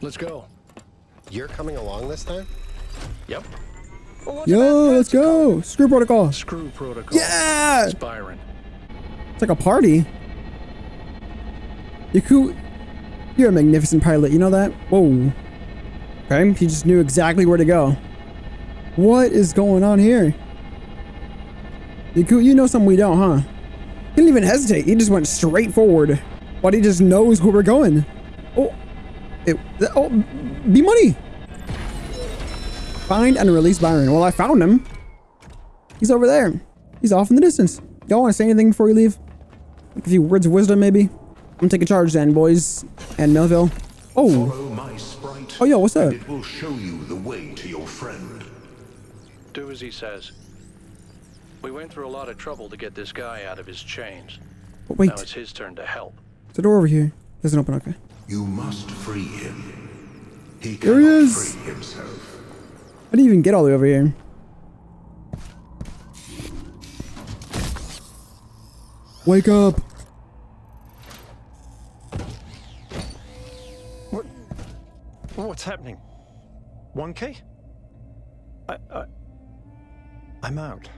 Let's go. You're coming along this time? Yep. Well, Yo, let's go. Screw protocol. Screw protocol. Yeah! It's Byron. It's like a party. You're a magnificent pilot, you know that? Whoa. Okay, he just knew exactly where to go. What is going on here? You know something we don't, huh? He didn't even hesitate. He just went straight forward. But he just knows where we're going. Oh. B money. Find and release Byron. Well, I found him. He's over there. He's off in the distance. Y'all want to say anything before you leave? Like a few words of wisdom, maybe? I'm taking charge then, boys. And Melville. Oh. Follow my sprite, Oh, yo, what's up? and it will show you the way to your friend. Do as he says. We went through a lot of trouble to get this guy out of his chains. But wait. Now it's his turn to help. There's a door over here. Doesn't open, okay. You must free him. He There he cannot is. free himself. I didn't even get all the way over here. Wake up. What's happening? 1K? I'm out.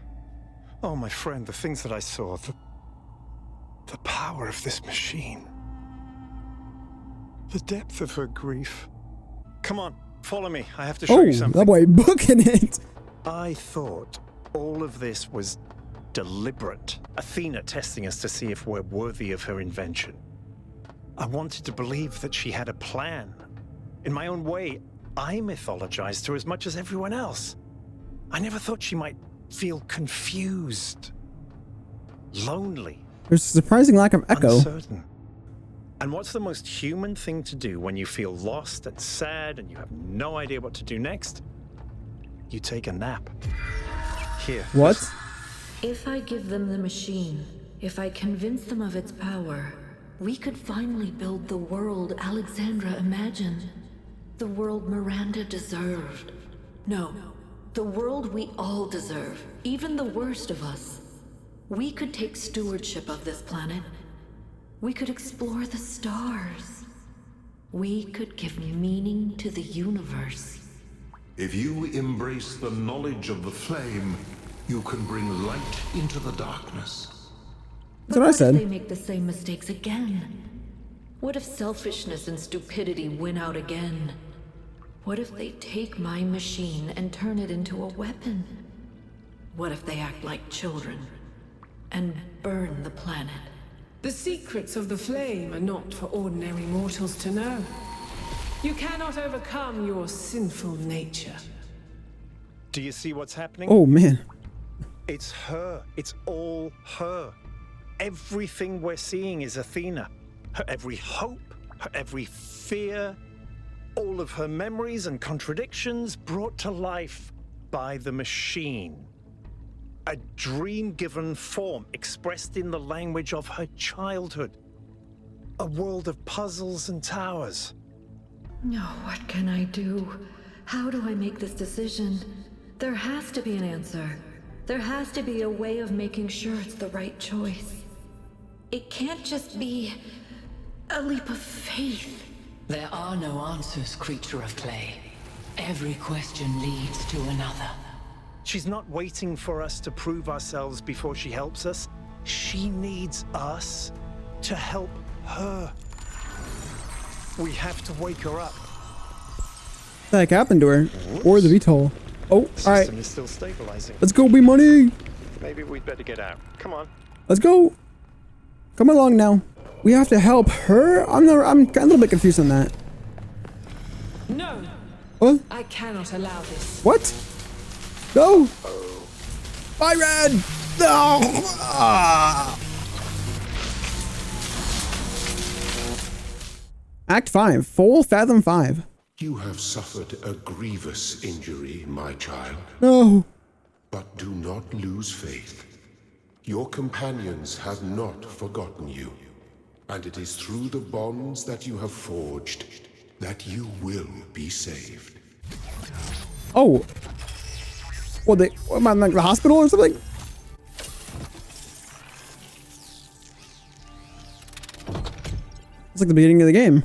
Oh, my friend, the things that I saw, the power of this machine. The depth of her grief. Come on, follow me. I have to show you something. That boy booking it. I thought all of this was deliberate. Athena testing us to see if we're worthy of her invention. I wanted to believe that she had a plan. In my own way, I mythologized her as much as everyone else. I never thought she might feel confused, lonely, There's a surprising lack of echo. uncertain. And what's the most human thing to do when you feel lost and sad and you have no idea what to do next? You take a nap. Here. What? listen. If I give them the machine, if I convince them of its power, we could finally build the world Alexandra imagined. The world Miranda deserved. No, the world we all deserve, even the worst of us. We could take stewardship of this planet. We could explore the stars. We could give meaning to the universe. If you embrace the knowledge of the flame, you can bring light into the darkness. That's what I What said. if they make the same mistakes again? What if selfishness and stupidity win out again? What if they take my machine and turn it into a weapon? What if they act like children and burn the planet? The secrets of the flame are not for ordinary mortals to know. You cannot overcome your sinful nature. Do you see what's happening? Oh, man. It's her. It's all her. Everything we're seeing is Athena. Her every hope, her every fear, all of her memories and contradictions brought to life by the machine. A dream-given form expressed in the language of her childhood. A world of puzzles and towers. Oh, what can I do? How do I make this decision? There has to be an answer. There has to be a way of making sure it's the right choice. It can't just be a leap of faith. There are no answers, creature of clay. Every question leads to another. She's not waiting for us to prove ourselves before she helps us. She needs us to help her. We have to wake her up. What the heck happened to her? Or the VTOL. Oh, The alright. system is still stabilizing. Let's go, B money. Maybe we'd better get out. Come on. Let's go. Come along now. We have to help her? I'm a little bit confused on that. No, What? I cannot allow this. What? No! Byron! No! Ah. Act 5. Full Fathom 5. You have suffered a grievous injury, my child. No. But do not lose faith. Your companions have not forgotten you. And it is through the bonds that you have forged that you will be saved. Oh. What, am I in like the hospital or something? It's like the beginning of the game.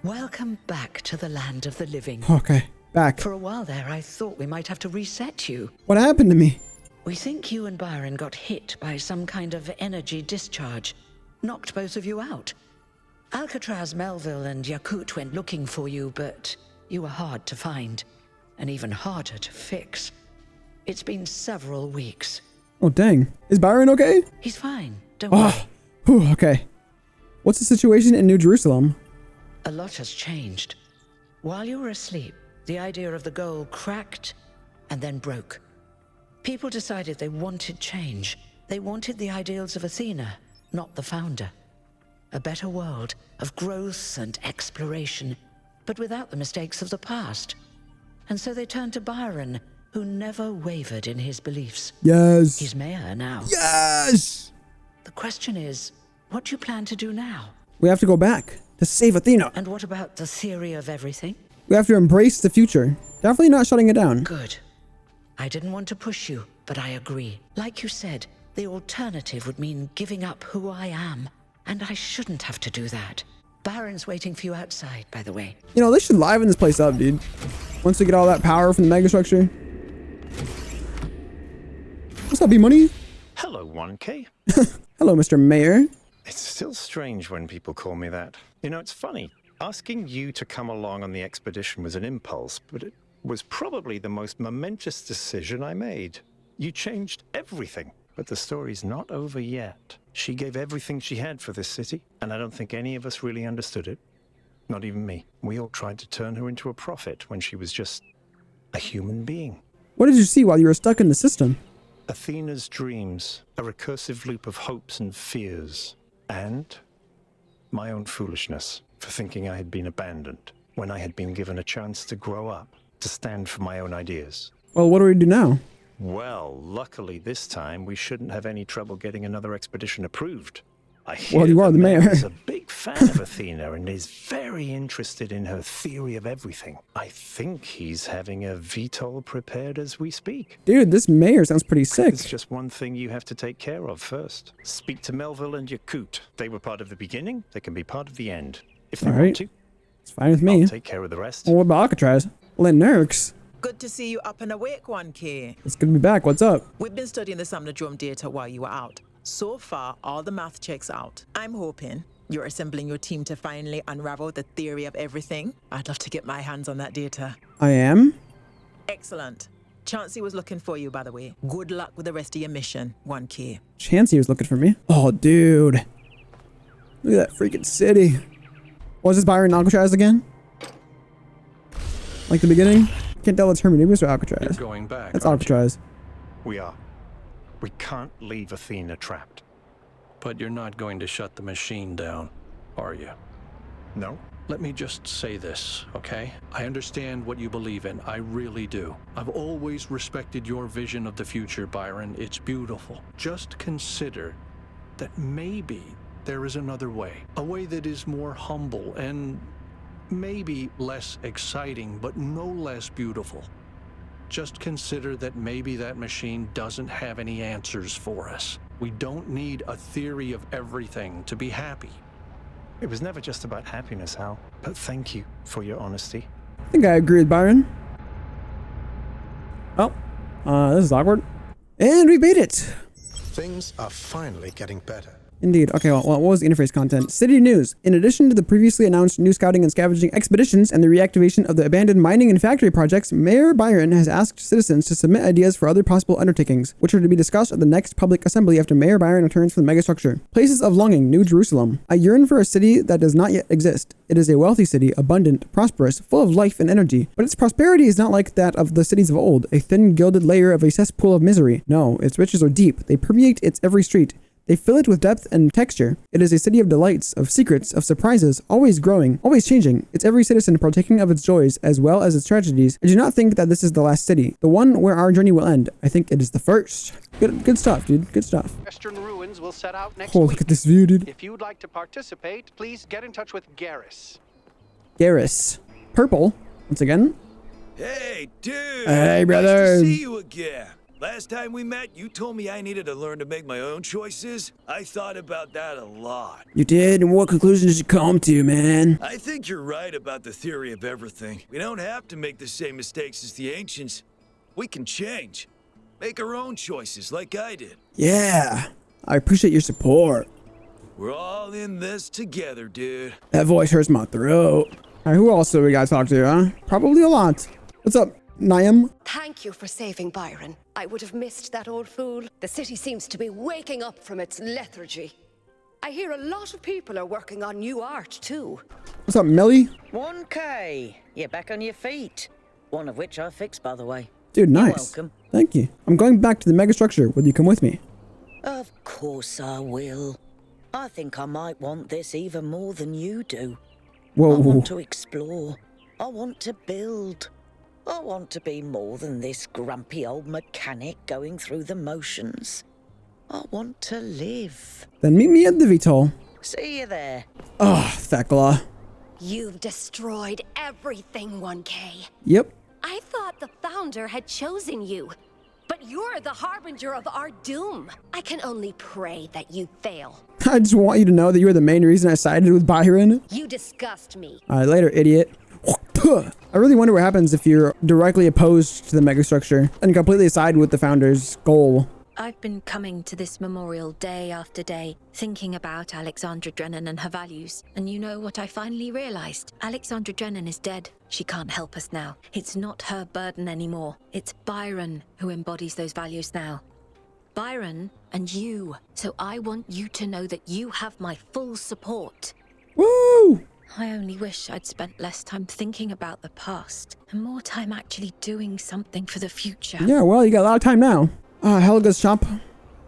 Welcome back to the land of the living. Okay, back. For a while there, I thought we might have to reset you. What happened to me? We think you and Byron got hit by some kind of energy discharge. Knocked both of you out. Alcatraz, Melville, and Yakut went looking for you, but you were hard to find. And even harder to fix. It's been several weeks. Oh, dang. Is Byron okay? He's fine, don't worry. Oh, whew, okay. What's the situation in New Jerusalem? A lot has changed. While you were asleep, the idea of the goal cracked and then broke. People decided they wanted change. They wanted the ideals of Athena, not the founder. A better world of growth and exploration, but without the mistakes of the past. And so they turned to Byron, who never wavered in his beliefs. Yes. He's mayor now. Yes! The question is, what do you plan to do now? We have to go back to save Athena. And what about the theory of everything? We have to embrace the future. Definitely not shutting it down. Good. I didn't want to push you, but I agree. Like you said, the alternative would mean giving up who I am. And I shouldn't have to do that. Byron's waiting for you outside, by the way. You know, they should liven this place up, dude. Once we get all that power from the megastructure. What's up, B-Money? Hello, 1K. Hello, Mr. Mayor. It's still strange when people call me that. You know, it's funny. Asking you to come along on the expedition was an impulse, but it was probably the most momentous decision I made. You changed everything. But the story's not over yet. She gave everything she had for this city, and I don't think any of us really understood it. Not even me. We all tried to turn her into a prophet when she was just a human being. What did you see while you were stuck in the system? Athena's dreams, a recursive loop of hopes and fears, and my own foolishness for thinking I had been abandoned when I had been given a chance to grow up, to stand for my own ideas. Well, what do we do now? Well, luckily this time we shouldn't have any trouble getting another expedition approved. Well, you are the mayor. He's a big fan of Athena and is very interested in her theory of everything. I think he's having a VTOL prepared as we speak. Dude, this mayor sounds pretty sick. It's just one thing you have to take care of first. Speak to Melville and Yakut. They were part of the beginning. They can be part of the end. If they want to. It's fine with me. I'll take care of the rest. Well, what about Alcatraz? Nerks. Good to see you up and awake, 1K. It's good to be back. What's up? We've been studying the Samnodrome data while you were out. So far, all the math checks out. I'm hoping you're assembling your team to finally unravel the theory of everything. I'd love to get my hands on that data. I am? Excellent. Chansey was looking for you, by the way. Good luck with the rest of your mission, 1K. Chansey was looking for me. Oh, dude. Look at that freaking city. Was this Byron Alcatraz again? Like the beginning? Can't tell it's Hermanubis or Alcatraz. You're going back. That's aren't you? Alcatraz. We are. We can't leave Athena trapped. But you're not going to shut the machine down, are you? No? Let me just say this, okay? I understand what you believe in. I really do. I've always respected your vision of the future, Byron. It's beautiful. Just consider that maybe there is another way. A way that is more humble and maybe less exciting, but no less beautiful. Just consider that maybe that machine doesn't have any answers for us. We don't need a theory of everything to be happy. It was never just about happiness, Hal. But thank you for your honesty. I think I agree with Byron. Oh, this is awkward. And we beat it. Things are finally getting better. Indeed. Okay, well, what was the interface content? City news. In addition to the previously announced new scouting and scavenging expeditions and the reactivation of the abandoned mining and factory projects, Mayor Byron has asked citizens to submit ideas for other possible undertakings, which are to be discussed at the next public assembly after Mayor Byron returns from the megastructure. Places of longing, New Jerusalem. I yearn for a city that does not yet exist. It is a wealthy city, abundant, prosperous, full of life and energy. But its prosperity is not like that of the cities of old, a thin gilded layer of a cesspool of misery. No, its riches are deep. They permeate its every street. They fill it with depth and texture. It is a city of delights, of secrets, of surprises, always growing, always changing. It's every citizen partaking of its joys as well as its tragedies. I do not think that this is the last city, the one where our journey will end. I think it is the first. Good stuff, dude. Good stuff. Western Ruins will set out next Oh, week. look at this view, dude. If you'd like to participate, please get in touch with Garrus. Garrus. Purple. Once again. Hey, dude. Hey, brothers. Nice to see you again. Last time we met, you told me I needed to learn to make my own choices. I thought about that a lot. You did? And what conclusion did you come to, man? I think you're right about the theory of everything. We don't have to make the same mistakes as the ancients. We can change. Make our own choices like I did. Yeah. I appreciate your support. We're all in this together, dude. That voice hurts my throat. Alright, who else do we gotta talk to, huh? Probably a lot. What's up, Niam? Thank you for saving Byron. I would have missed that old fool. The city seems to be waking up from its lethargy. I hear a lot of people are working on new art, too. What's up, Millie? 1K. You're back on your feet. One of which I fixed, by the way. Dude, nice. You're welcome. Thank you. I'm going back to the megastructure. Will you come with me? Of course I will. I think I might want this even more than you do. Whoa. I want to explore. I want to build. I want to be more than this grumpy old mechanic going through the motions. I want to live. Then meet me at the VTOL. See you there. Oh, Thekla. You've destroyed everything, 1K. Yep. I thought the Founder had chosen you. But you're the harbinger of our doom. I can only pray that you fail. I just want you to know that you were the main reason I sided with Byron. You disgust me. Alright, later, idiot. I really wonder what happens if you're directly opposed to the megastructure and completely side with the Founder's goal. I've been coming to this memorial day after day, thinking about Alexandra Drennan and her values. And you know what I finally realized? Alexandra Drennan is dead. She can't help us now. It's not her burden anymore. It's Byron who embodies those values now. Byron and you. So I want you to know that you have my full support. Woo! I only wish I'd spent less time thinking about the past and more time actually doing something for the future. Yeah, well, you got a lot of time now. Helga's shop.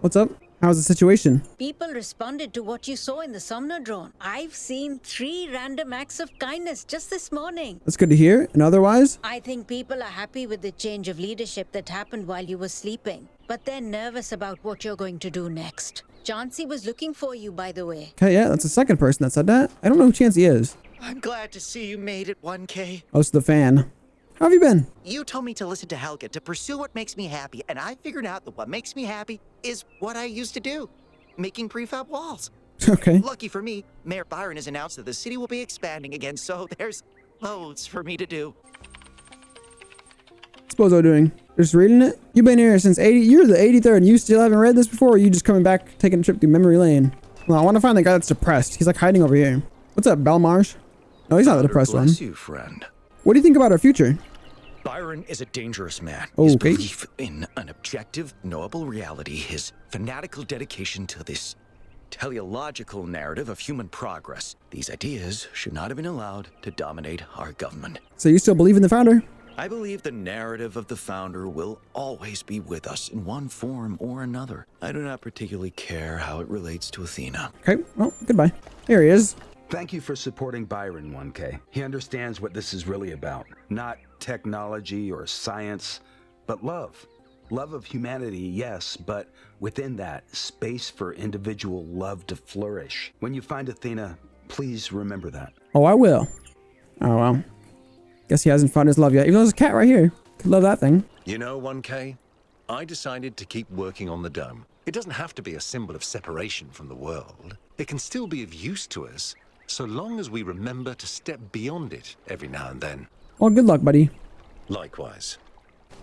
What's up? How's the situation? People responded to what you saw in the Somno drone. I've seen 3 random acts of kindness just this morning. That's good to hear. And otherwise? I think people are happy with the change of leadership that happened while you were sleeping. But they're nervous about what you're going to do next. Chauncey was looking for you, by the way. Okay, yeah, that's the second person that said that. I don't know who Chancey is. I'm glad to see you made it, 1K. Oh, it's the fan. How have you been? You told me to listen to Helga, to pursue what makes me happy, and I figured out that what makes me happy is what I used to do, making prefab walls. Okay. Lucky for me, Mayor Byron has announced that the city will be expanding again, so there's loads for me to do. What's Bozo doing? Just reading it? You've been here since 80. You're the 83rd, and you still haven't read this before, or are you just coming back, taking a trip through memory lane? Well, I want to find the guy that's depressed. He's like hiding over here. What's up, Belmarsh? No, he's not the depressed one. Bless you, friend. What do you think about our future? Byron is a dangerous man. Okay. His belief in an objective, knowable reality, his fanatical dedication to this teleological narrative of human progress. These ideas should not have been allowed to dominate our government. So you still believe in the Founder? I believe the narrative of the Founder will always be with us in one form or another. I do not particularly care how it relates to Athena. Okay, well, goodbye. Here he is. Thank you for supporting Byron, 1K. He understands what this is really about. Not technology or science, but love. Love of humanity, yes, but within that, space for individual love to flourish. When you find Athena, please remember that. Oh, I will. Oh, well. Guess he hasn't found his love yet. Even though there's a cat right here. Could love that thing. You know, 1K, I decided to keep working on the dome. It doesn't have to be a symbol of separation from the world. It can still be of use to us, so long as we remember to step beyond it every now and then. Oh, good luck, buddy. Likewise.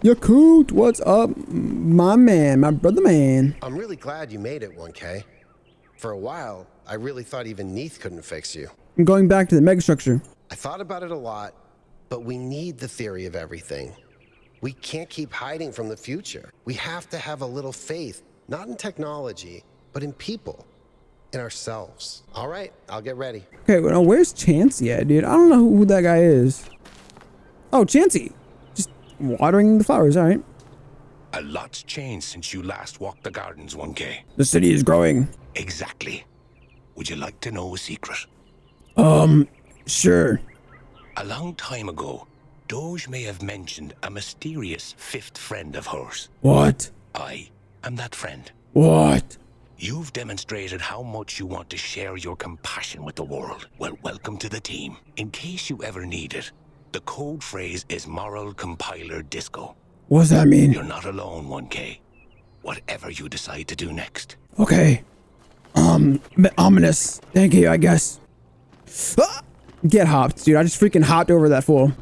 Yakut, what's up? My man, my brother man. I'm really glad you made it, 1K. For a while, I really thought even Neath couldn't fix you. I'm going back to the megastructure. I thought about it a lot, but we need the theory of everything. We can't keep hiding from the future. We have to have a little faith, not in technology, but in people. In ourselves. All right, I'll get ready. Okay, well, where's Chancey at, dude? I don't know who that guy is. Oh, Chancey. Just watering the flowers, all right. A lot's changed since you last walked the gardens, 1K. The city is growing. Exactly. Would you like to know a secret? Sure. A long time ago, Doge may have mentioned a mysterious fifth friend of hers. What? I am that friend. What? You've demonstrated how much you want to share your compassion with the world. Well, welcome to the team. In case you ever need it, the code phrase is Moral Compiler Disco. What does that mean? You're not alone, 1K. Whatever you decide to do next. Okay. A bit ominous. Thank you, I guess. Ah! Get hopped, dude. I just freaking hopped over that fool.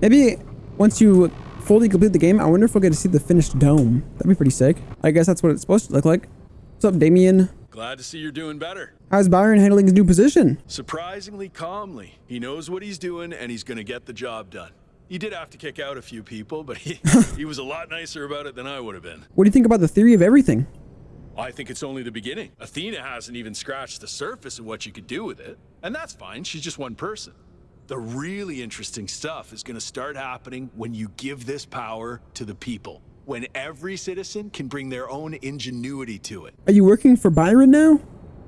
Maybe once you fully complete the game, I wonder if we'll get to see the finished dome. That'd be pretty sick. I guess that's what it's supposed to look like. What's up, Damien? Glad to see you're doing better. How's Byron handling his new position? Surprisingly calmly. He knows what he's doing and he's gonna get the job done. He did have to kick out a few people, but he was a lot nicer about it than I would have been. What do you think about the theory of everything? I think it's only the beginning. Athena hasn't even scratched the surface of what you could do with it. And that's fine, she's just one person. The really interesting stuff is gonna start happening when you give this power to the people. When every citizen can bring their own ingenuity to it. Are you working for Byron now?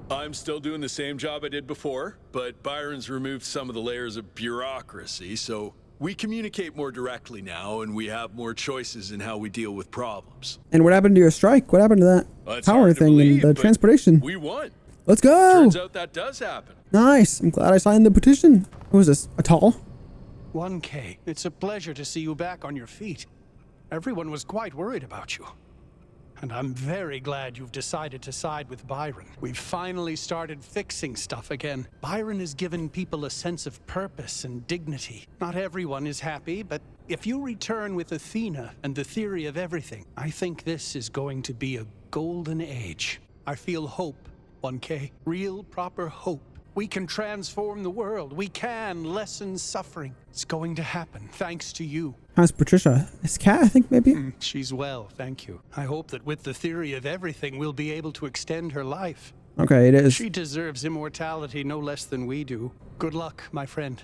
I'm still doing the same job I did before, but Byron's removed some of the layers of bureaucracy, so we communicate more directly now, and we have more choices in how we deal with problems. And what happened to your strike? What happened to that power thing and the transportation? We won. Let's go! Turns out that does happen. Nice. I'm glad I signed the petition. Who is this? A tall? 1K, it's a pleasure to see you back on your feet. Everyone was quite worried about you. And I'm very glad you've decided to side with Byron. We've finally started fixing stuff again. Byron has given people a sense of purpose and dignity. Not everyone is happy, but if you return with Athena and the theory of everything, I think this is going to be a golden age. I feel hope, 1K. Real, proper hope. We can transform the world. We can lessen suffering. It's going to happen, thanks to you. How's Patricia? It's Kat, I think, maybe? She's well, thank you. I hope that with the theory of everything, we'll be able to extend her life. Okay, it is. She deserves immortality no less than we do. Good luck, my friend.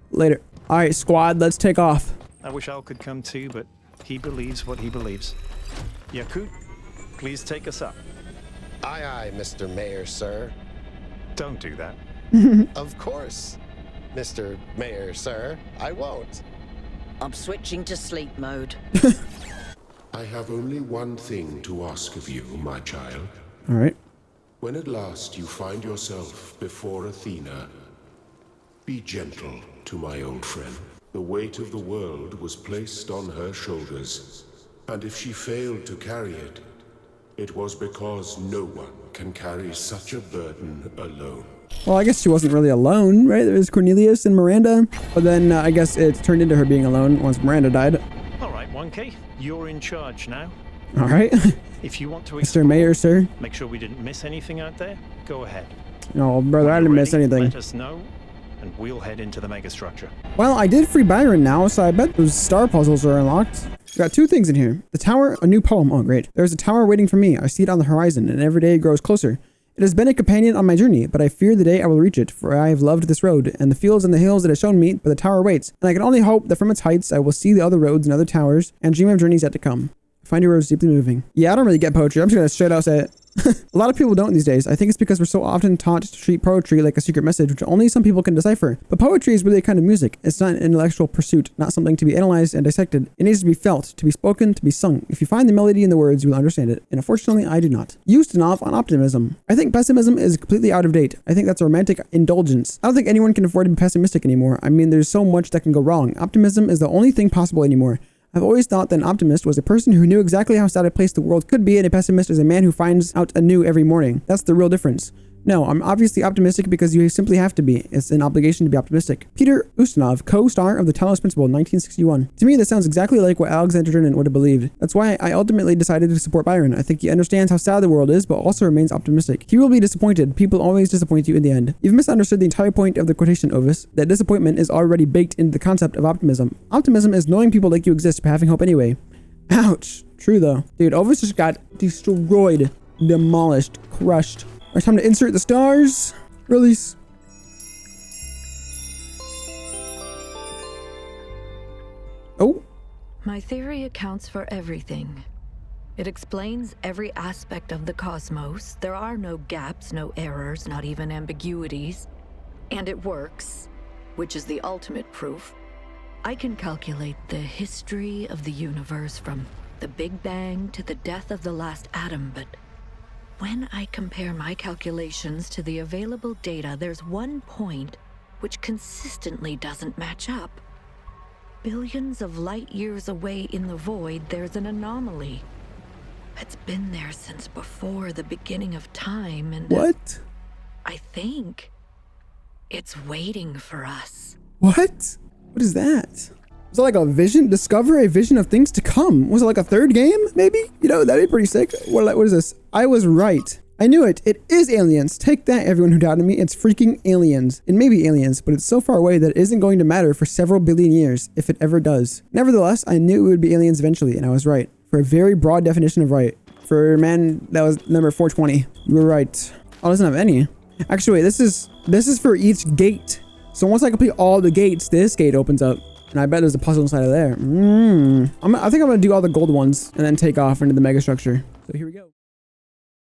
Later. All right, squad, let's take off. I wish Al could come too, but he believes what he believes. Yakut, please take us up. Aye, aye, Mr. Mayor, sir. Don't do that. Of course, Mr. Mayor, sir. I won't. I'm switching to sleep mode. I have only one thing to ask of you, my child. All right. When at last you find yourself before Athena, be gentle to my old friend. The weight of the world was placed on her shoulders, and if she failed to carry it, it was because no one can carry such a burden alone. Well, I guess she wasn't really alone, right? There was Cornelius and Miranda, but then I guess it turned into her being alone once Miranda died. All right, 1K, you're in charge now. All right. If you want to Mr. Mayor, sir. Make sure we didn't miss anything out there. Go ahead. No, brother, I didn't miss anything. Let us know, and we'll head into the megastructure. Well, I did free Byron now, so I bet those star puzzles are unlocked. We got two things in here. The tower, a new poem. Oh, great. There's a tower waiting for me. I see it on the horizon, and every day it grows closer. It has been a companion on my journey, but I fear the day I will reach it, for I have loved this road, and the fields and the hills it has shown me, but the tower waits, and I can only hope that from its heights I will see the other roads and other towers, and dream of journeys yet to come. Find your roads deeply moving. Yeah, I don't really get poetry. I'm just gonna straight out say it. A lot of people don't these days. I think it's because we're so often taught to treat poetry like a secret message, which only some people can decipher. But poetry is really a kind of music. It's not an intellectual pursuit, not something to be analyzed and dissected. It needs to be felt, to be spoken, to be sung. If you find the melody in the words, you will understand it. And unfortunately, I do not. Ustinov on optimism. I think pessimism is completely out of date. I think that's a romantic indulgence. I don't think anyone can afford to be pessimistic anymore. I mean, there's so much that can go wrong. Optimism is the only thing possible anymore. I've always thought that an optimist was a person who knew exactly how sad a place the world could be, and a pessimist is a man who finds out anew every morning. That's the real difference. No, I'm obviously optimistic because you simply have to be. It's an obligation to be optimistic. Peter Ustinov, co-star of the Talos Principle, 1961. To me, this sounds exactly like what Alexander Drennan would have believed. That's why I ultimately decided to support Byron. I think he understands how sad the world is, but also remains optimistic. He will be disappointed. People always disappoint you in the end. You've misunderstood the entire point of the quotation, Ovis. That disappointment is already baked into the concept of optimism. Optimism is knowing people like you exist, but having hope anyway. Ouch. True though. Dude, Ovis just got destroyed, demolished, crushed. Alright, time to insert the stars. Release. Oh. My theory accounts for everything. It explains every aspect of the cosmos. There are no gaps, no errors, not even ambiguities. And it works, which is the ultimate proof. I can calculate the history of the universe from the Big Bang to the death of the last atom, but when I compare my calculations to the available data, there's one point which consistently doesn't match up. billions of light years away in the void, there's an anomaly. It's been there since before the beginning of time, and What? I think it's waiting for us. What? What is that? Was it like a vision? Discover a vision of things to come. Was it like a third game, maybe? You know, that'd be pretty sick. What is this? I was right. I knew it. It is aliens. Take that, everyone who doubted me. It's freaking aliens. It may be aliens, but it's so far away that it isn't going to matter for several billion years, if it ever does. Nevertheless, I knew it would be aliens eventually, and I was right. For a very broad definition of right. For a man, that was number 420. You were right. Oh, it doesn't have any. Actually, wait, this is for each gate. So once I complete all the gates, this gate opens up. And I bet there's a puzzle inside of there. I think I'm gonna do all the gold ones and then take off into the megastructure. So here we go.